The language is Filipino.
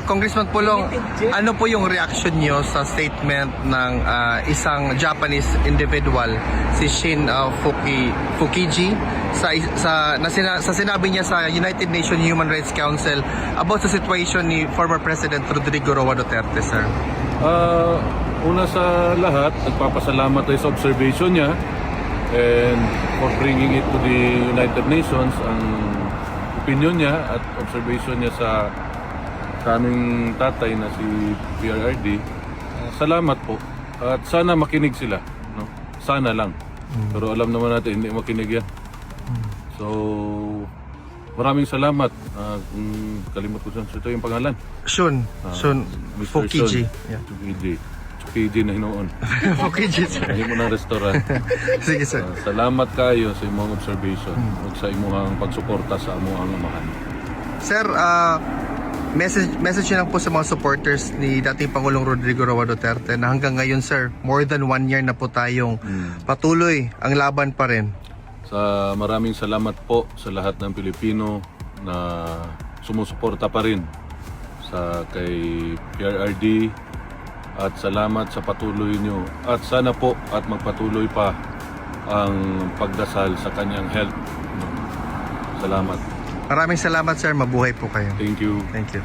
Congressman Pulong, ano po yung reaction niyo sa statement ng isang Japanese individual, si Shin Fukiji, sa sinabi niya sa United Nations Human Rights Council about sa situation ni former President Rodrigo Roa Duterte, sir? Una sa lahat, nagpapasalamat tayo sa observation niya and for bringing it to the United Nations, ang opinion niya at observation niya sa aming tatay na si PRRD. Salamat po at sana makinig sila, no? Sana lang, pero alam naman natin hindi makinig yan. So maraming salamat. Kalimut ko siya, ito yung pangalan. Shun Mr. Fukiji. Yeah. Fukiji na hinoon. Fukiji, sir. Hindi mo ng restaurant. Sige, sir. Salamat kayo sa imong observation ug sa imong pagsuporta sa among amahan. Sir, message lang po sa mga supporters ni dating Pangulong Rodrigo Roa Duterte na hanggang ngayon, sir, more than 1 year na po tayong patuloy ang laban pa rin. Maraming salamat po sa lahat ng Pilipino na sumusuporta pa rin sa kay PRRD at salamat sa patuloy nyo at sana po at magpatuloy pa ang pagdasal sa kanyang health. Salamat. Maraming salamat, sir. Mabuhay po kayo. Thank you. Thank you.